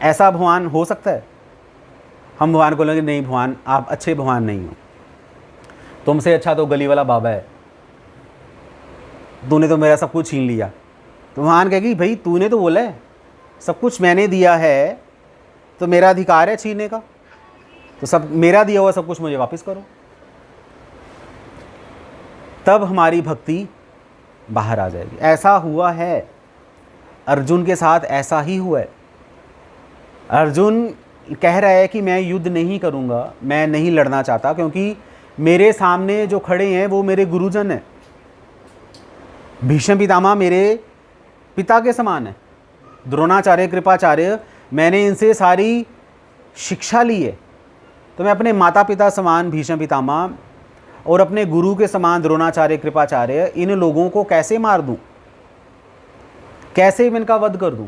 ऐसा भगवान हो सकता है? हम भगवान को बोलेंगे नहीं भगवान आप अच्छे भगवान नहीं हो, तुमसे अच्छा तो गली वाला बाबा है, तूने तो मेरा सब कुछ छीन लिया। तो भगवान कहेगी भाई तूने तो बोला है सब कुछ मैंने दिया है, तो मेरा अधिकार है छीनने का, तो सब मेरा दिया हुआ सब कुछ मुझे वापस करो। तब हमारी भक्ति बाहर आ जाएगी। ऐसा हुआ है अर्जुन के साथ, ऐसा ही हुआ है। अर्जुन कह रहा है कि मैं युद्ध नहीं करूंगा, मैं नहीं लड़ना चाहता, क्योंकि मेरे सामने जो खड़े हैं वो मेरे गुरुजन हैं। भीष्म पितामह मेरे पिता के समान है, द्रोणाचार्य कृपाचार्य, मैंने इनसे सारी शिक्षा ली है, तो मैं अपने माता पिता समान भीष्म पितामह और अपने गुरु के समान द्रोणाचार्य कृपाचार्य, इन लोगों को कैसे मार दूं, कैसे मैं इनका वध कर दूं?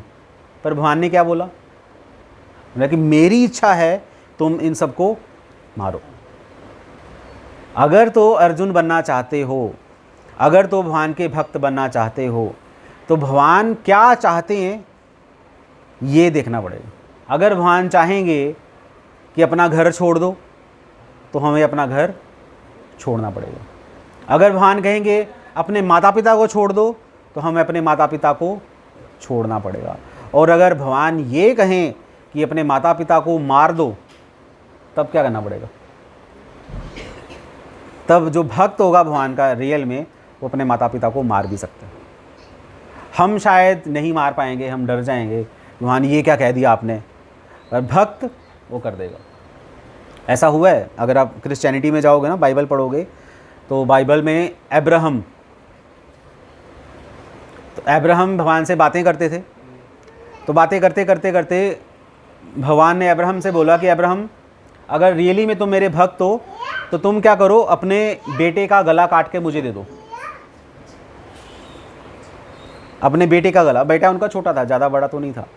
पर भगवान ने क्या बोला? कि मेरी इच्छा है तुम इन सबको मारो। अगर तो अर्जुन बनना चाहते हो, अगर तो भगवान के भक्त बनना चाहते हो, तो भगवान क्या चाहते हैं ये देखना पड़ेगा। अगर भगवान चाहेंगे कि अपना घर छोड़ दो, तो हमें अपना घर छोड़ना पड़ेगा। अगर भगवान कहेंगे अपने माता पिता को छोड़ दो, तो हमें अपने माता पिता को छोड़ना पड़ेगा। और अगर भगवान ये कहें कि अपने माता पिता को मार दो, तब क्या करना पड़ेगा? तब जो भक्त होगा भगवान का रियल में, वो अपने माता पिता को मार भी सकते हैं। हम शायद नहीं मार पाएंगे, हम डर जाएंगे, भगवान ये क्या कह दिया आपने, पर भक्त वो कर देगा। ऐसा हुआ है। अगर आप क्रिश्चियनिटी में जाओगे ना, बाइबल पढ़ोगे, तो बाइबल में अब्राहम भगवान से बातें करते थे। तो बातें करते करते करते भगवान ने अब्राहम से बोला कि अब्राहम अगर रियली में तुम मेरे भक्त हो, तो तुम क्या करो, अपने बेटे का गला काट के मुझे दे दो। अपने बेटे का गला, बेटा उनका छोटा था, ज़्यादा बड़ा तो नहीं था।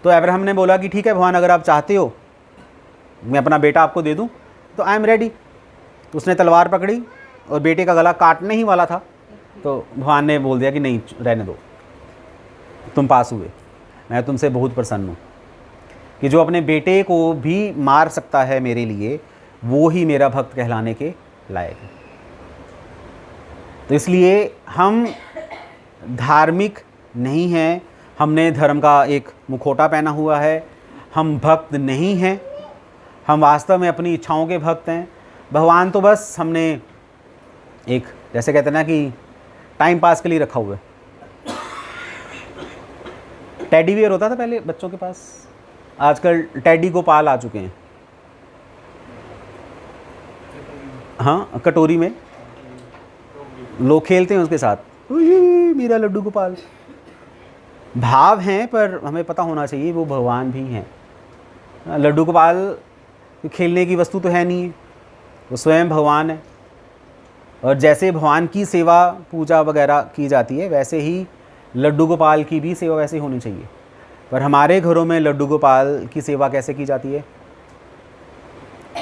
तो अब्राहम ने बोला कि ठीक है भगवान, अगर आप चाहते हो मैं अपना बेटा आपको दे दूं, तो आई एम रेडी। तो उसने तलवार पकड़ी और बेटे का गला काटने ही वाला था, तो भगवान ने बोल दिया कि नहीं रहने दो, तुम पास हुए, मैं तुमसे बहुत प्रसन्न हूँ कि जो अपने बेटे को भी मार सकता है मेरे लिए, वो ही मेरा भक्त कहलाने के लायक है। तो इसलिए हम धार्मिक नहीं हैं, हमने धर्म का एक मुखौटा पहना हुआ है, हम भक्त नहीं हैं, हम वास्तव में अपनी इच्छाओं के भक्त हैं। भगवान तो बस हमने एक, जैसे कहते हैं ना कि टाइम पास के लिए रखा हुआ है। टेडी बियर होता था पहले बच्चों के पास, आजकल टेडी गोपाल आ चुके हैं। हाँ, कटोरी में लोग खेलते हैं उसके साथ, मेरा लड्डू गोपाल। भाव हैं, पर हमें पता होना चाहिए वो भगवान भी हैं। लड्डू गोपाल खेलने की वस्तु तो है नहीं है, वो स्वयं भगवान है। और जैसे भगवान की सेवा पूजा वगैरह की जाती है, वैसे ही लड्डू गोपाल की भी सेवा वैसे होनी चाहिए। पर हमारे घरों में लड्डू गोपाल की सेवा कैसे की जाती है?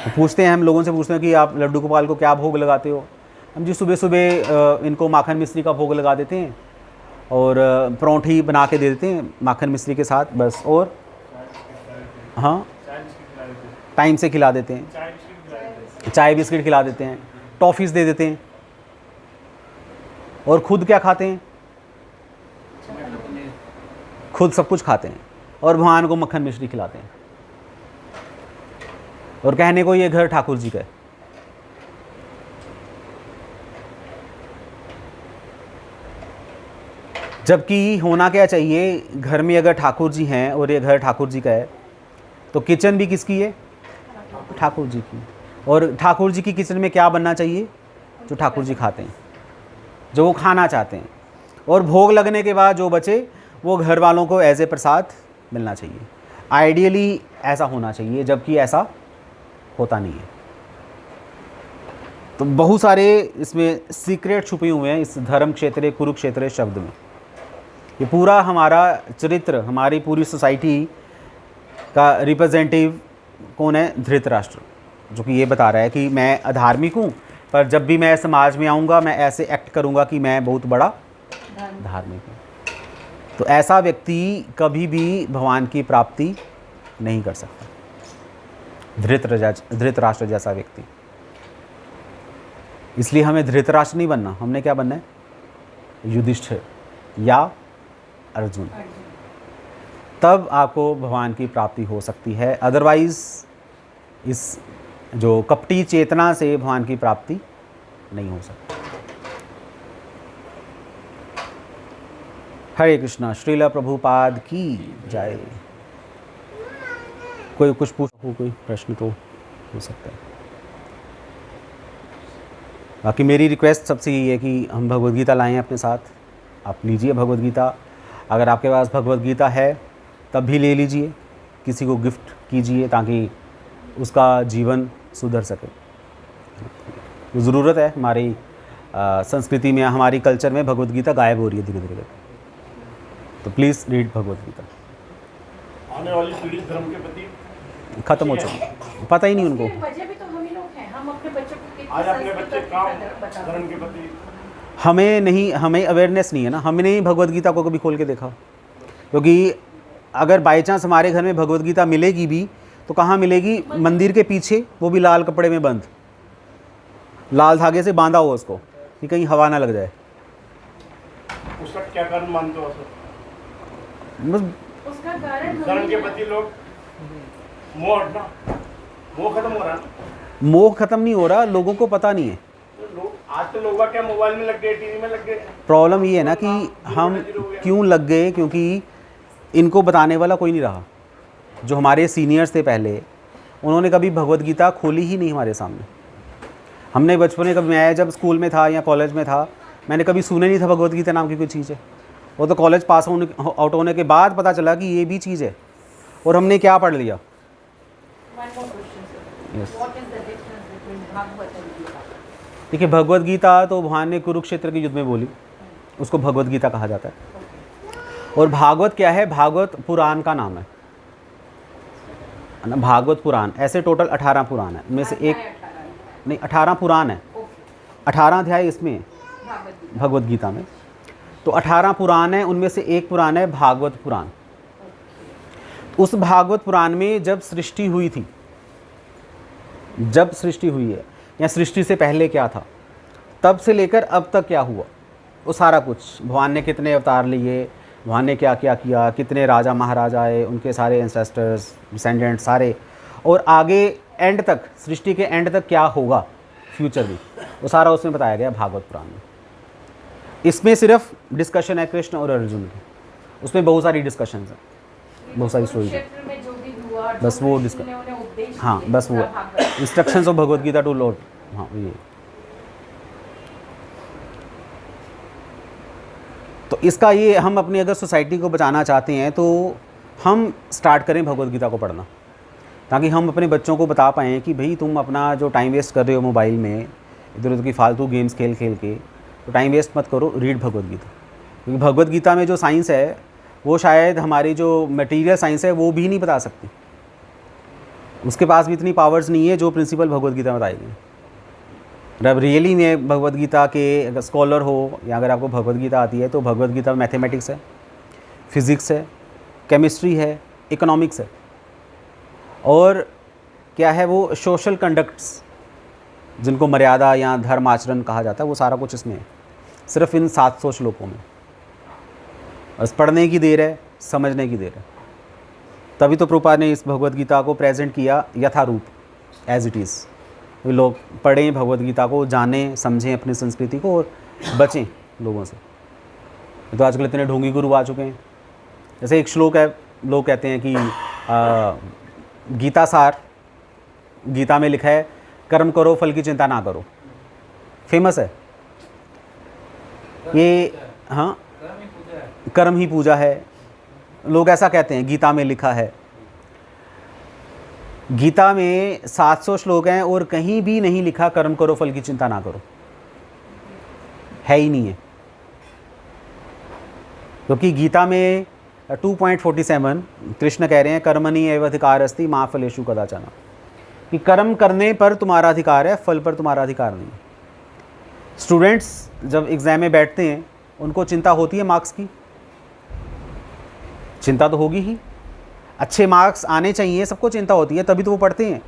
पूछते हैं, हम लोगों से पूछते हैं कि आप लड्डू गोपाल को क्या भोग लगाते हो? हम जी सुबह सुबह इनको माखन मिश्री का भोग लगा देते हैं, और परोंठी बना के दे देते हैं माखन मिश्री के साथ बस। और हाँ, टाइम से खिला देते हैं, चाय बिस्किट खिला देते हैं, टॉफ़ीज़ दे देते हैं। और खुद क्या खाते हैं? खुद सब कुछ खाते हैं और भगवान को मक्खन मिश्री खिलाते हैं। और कहने को ये घर ठाकुर जी का है। जबकि होना क्या चाहिए, घर में अगर ठाकुर जी हैं और ये घर ठाकुर जी का है तो किचन भी किसकी है? ठाकुर जी की। और ठाकुर जी की किचन में क्या बनना चाहिए? जो ठाकुर जी खाते हैं, जो वो खाना चाहते हैं। और भोग लगने के बाद जो बचे वो घर वालों को एज ए प्रसाद मिलना चाहिए। आइडियली ऐसा होना चाहिए, जबकि ऐसा होता नहीं है। तो बहुत सारे इसमें सीक्रेट छुपे हुए हैं इस धर्म क्षेत्र कुरुक्षेत्र शब्द में। ये पूरा हमारा चरित्र, हमारी पूरी सोसाइटी का रिप्रेजेंटेटिव कौन है? धृतराष्ट्र, जो कि ये बता रहा है कि मैं अधार्मिक हूँ, पर जब भी मैं समाज में आऊँगा मैं ऐसे एक्ट करूँगा कि मैं बहुत बड़ा धार्मिक हूँ। तो ऐसा व्यक्ति कभी भी भगवान की प्राप्ति नहीं कर सकता, धृतराष्ट्र जैसा व्यक्ति। इसलिए हमें धृतराष्ट्र नहीं बनना, हमने क्या बनना है? युधिष्ठिर या अर्जुन। तब आपको भगवान की प्राप्ति हो सकती है। अदरवाइज इस जो कपटी चेतना से भगवान की प्राप्ति नहीं हो सकती। हरे कृष्णा। श्रीला प्रभुपाद की जय। कोई कुछ पूछो, कोई प्रश्न तो हो सकता है। बाकी मेरी रिक्वेस्ट सबसे यही है कि हम भगवद गीता लाएं अपने साथ। आप लीजिए भगवद गीता। अगर आपके पास भगवद गीता है तब भी ले लीजिए, किसी को गिफ्ट कीजिए ताकि उसका जीवन सुधर सके। ज़रूरत है, हमारी संस्कृति में, हमारी कल्चर में भगवद गीता गायब हो रही है धीरे धीरे। तो प्लीज़ रीड भगवद गीता। आने वाली पीढ़ी धर्म के प्रति ख़त्म हो चुकी, पता ही नहीं उनको। वजह भी तो हम ही लोग हैं। हम अपने बच्चों को कितनी आज अपने बच्चे संस्कृत काम बताते हैं। धर्म के प्रति हमें अवेयरनेस नहीं है ना। हमने ही भगवद गीता को कभी खोल के देखा। क्योंकि अगर बाई चांस हमारे घर में भगवद गीता मिलेगी भी तो कहाँ मिलेगी? मंदिर के पीछे, वो भी लाल कपड़े में बंद, लाल धागे से बांधा हुआ उसको कि कहीं हवा ना लग जाए। उसका क्या कारण मानते हो सर? बस उसका कारण धर्म के प्रति लोग मोह हटना, मोह खत्म हो रहा है ना। मोह खत्म नहीं हो रहा, लोगों को पता नहीं है। तो लोग आज तो लोग क्या मोबाइल में लग गए, टीवी में लग गए। प्रॉब्लम ये है ना कि हम क्यों लग गए? क्योंकि इनको बताने वाला कोई नहीं रहा। जो हमारे सीनियर्स थे पहले, उन्होंने कभी भगवद गीता खोली ही नहीं हमारे सामने। हमने बचपन में कभी, मैं जब स्कूल में था या कॉलेज में था, मैंने कभी सुना नहीं था भगवद गीता नाम की कोई चीज़ है। वो तो कॉलेज पास आउट होने के बाद पता चला कि ये भी चीज़ है। और हमने क्या पढ़ लिया? देखिए, भगवद गीता तो भगवान ने कुरुक्षेत्र के युद्ध में बोली, उसको भगवद गीता कहा जाता है। और भागवत क्या है? भागवत पुराण का नाम है ना। भागवत पुराण, ऐसे टोटल 18 पुराण है, उनमें से एक नहीं, 18 पुराण है। 18 अध्याय इसमें भगवद गीता में। तो 18 पुराण है, उनमें से एक पुराण है भागवत पुराण। उस भागवत पुराण में जब सृष्टि हुई थी, जब सृष्टि हुई है या सृष्टि से पहले क्या था, तब से लेकर अब तक क्या हुआ, वो सारा कुछ, भगवान ने कितने अवतार लिए, भगवान ने क्या क्या किया, कितने राजा महाराजा आए, उनके सारे एंसेस्टर्स, डिसेंडेंट सारे, और आगे एंड तक, सृष्टि के एंड तक क्या होगा फ्यूचर में, वो सारा उसमें बताया गया भागवत पुराण में। इसमें सिर्फ डिस्कशन है कृष्ण और अर्जुन की, उसमें बहुत सारी डिस्कशन है, बहुत सारी स्टोरीज है। बस वो हाँ, बस वो instructions of Bhagavad Gita to lord. हाँ, ये तो इसका ये, हम अपनी अगर सोसाइटी को बचाना चाहते हैं तो हम स्टार्ट करें भगवद गीता को पढ़ना, ताकि हम अपने बच्चों को बता पाएँ कि भाई तुम अपना जो टाइम वेस्ट कर रहे हो मोबाइल में, इधर उधर की फालतू गेम्स खेल खेल के, तो टाइम वेस्ट मत करो, रीड भगवद गीता। क्योंकि भगवद गीता में जो साइंस है वो शायद हमारी जो मटेरियल साइंस है वो भी नहीं बता सकती, उसके पास भी इतनी पावर्स नहीं है जो प्रिंसिपल भगवद गीता में बताई गई। अब रियली में भगवद गीता के स्कॉलर हो या अगर आपको भगवद गीता आती है तो भगवद गीता में मैथमेटिक्स है, फिज़िक्स है, केमिस्ट्री है, इकोनॉमिक्स है, और क्या है वो सोशल कंडक्ट्स जिनको मर्यादा या धर्म आचरण कहा जाता है, वो सारा कुछ इसमें है, सिर्फ इन 700 श्लोकों में। बस पढ़ने की देर है, समझने की देर है। तभी तो प्रभुपाद ने इस भगवद गीता को प्रेजेंट किया यथारूप, एज इट इज़। लोग पढ़ें भगवद गीता को, जानें, समझें अपनी संस्कृति को और बचें लोगों से। तो आजकल इतने ढोंगी गुरु आ चुके हैं। जैसे एक श्लोक है, लोग कहते हैं कि गीता सार, गीता में लिखा है कर्म करो फल की चिंता ना करो, फेमस है ये। हाँ, कर्म ही पूजा है, लोग ऐसा कहते हैं, गीता में लिखा है। गीता में 700 श्लोक हैं और कहीं भी नहीं लिखा कर्म करो फल की चिंता ना करो, है ही नहीं है। क्योंकि गीता में 2.47 कृष्ण कह रहे हैं कर्मणि एव अधिकार अस्ति मा फलेषु कदाचन, कि कर्म करने पर तुम्हारा अधिकार है, फल पर तुम्हारा अधिकार नहीं है। स्टूडेंट्स जब एग्ज़ाम में बैठते हैं उनको चिंता होती है मार्क्स की, चिंता तो होगी ही, अच्छे मार्क्स आने चाहिए, सबको चिंता होती है, तभी तो वो पढ़ते हैं।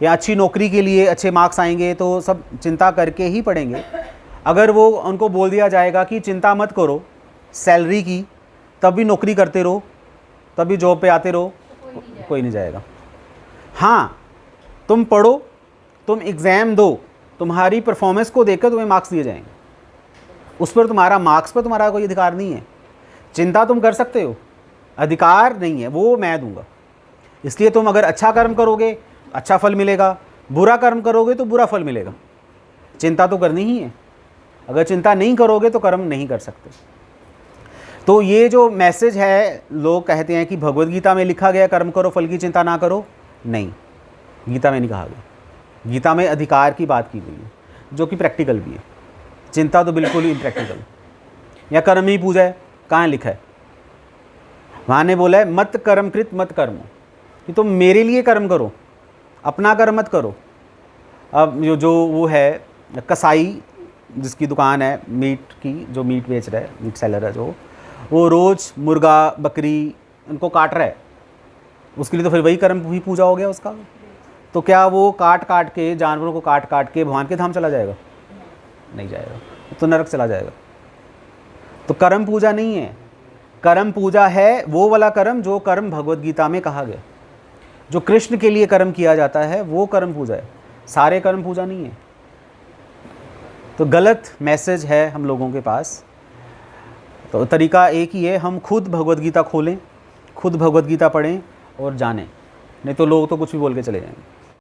या अच्छी नौकरी के लिए अच्छे मार्क्स आएंगे तो सब चिंता करके ही पढ़ेंगे। अगर वो उनको बोल दिया जाएगा कि चिंता मत करो सैलरी की, तब भी नौकरी करते रहो, तब भी जॉब पे आते रहो, कोई नहीं जाएगा। हाँ, तुम पढ़ो, तुम एग्ज़ाम दो, तुम्हारी परफॉर्मेंस को देखकर तुम्हें मार्क्स दिए जाएंगे, उस पर तुम्हारा मार्क्स पर तुम्हारा कोई अधिकार नहीं है। चिंता तुम कर सकते हो, अधिकार नहीं है, वो मैं दूंगा। इसलिए तुम अगर अच्छा कर्म करोगे अच्छा फल मिलेगा, बुरा कर्म करोगे तो बुरा फल मिलेगा। चिंता तो करनी ही है, अगर चिंता नहीं करोगे तो कर्म नहीं कर सकते। तो ये जो मैसेज है, लोग कहते हैं कि भगवद गीता में लिखा गया कर्म करो फल की चिंता ना करो, नहीं, गीता में नहीं कहा गया। गीता में अधिकार की बात की गई है, जो कि प्रैक्टिकल भी है। चिंता तो बिल्कुल ही इम्प्रैक्टिकल। या कर्म ही पूजा है, कहाँ लिखा है? वहाँ ने बोला है मत कर्म कृत मत कर्म, कि तुम मेरे लिए कर्म करो, अपना कर्म मत करो। अब जो वो है कसाई जिसकी दुकान है मीट की, जो मीट बेच रहा है, मीट सेलर है जो, वो रोज़ मुर्गा बकरी उनको काट रहा है, उसके लिए तो फिर वही कर्म ही पूजा हो गया उसका। तो क्या वो काट काट के, जानवरों को काट काट के भगवान के धाम चला जाएगा? नहीं जाएगा, तो नरक चला जाएगा। तो कर्म पूजा नहीं है, कर्म पूजा है वो वाला कर्म जो कर्म भगवद गीता में कहा गया। जो कृष्ण के लिए कर्म किया जाता है वो कर्म पूजा है, सारे कर्म पूजा नहीं है। तो गलत मैसेज है हम लोगों के पास। तो तरीका एक ही है, हम खुद भगवद गीता खोलें, खुद भगवद गीता पढ़ें और जानें, नहीं तो लोग तो कुछ भी बोल के चले जाएंगे।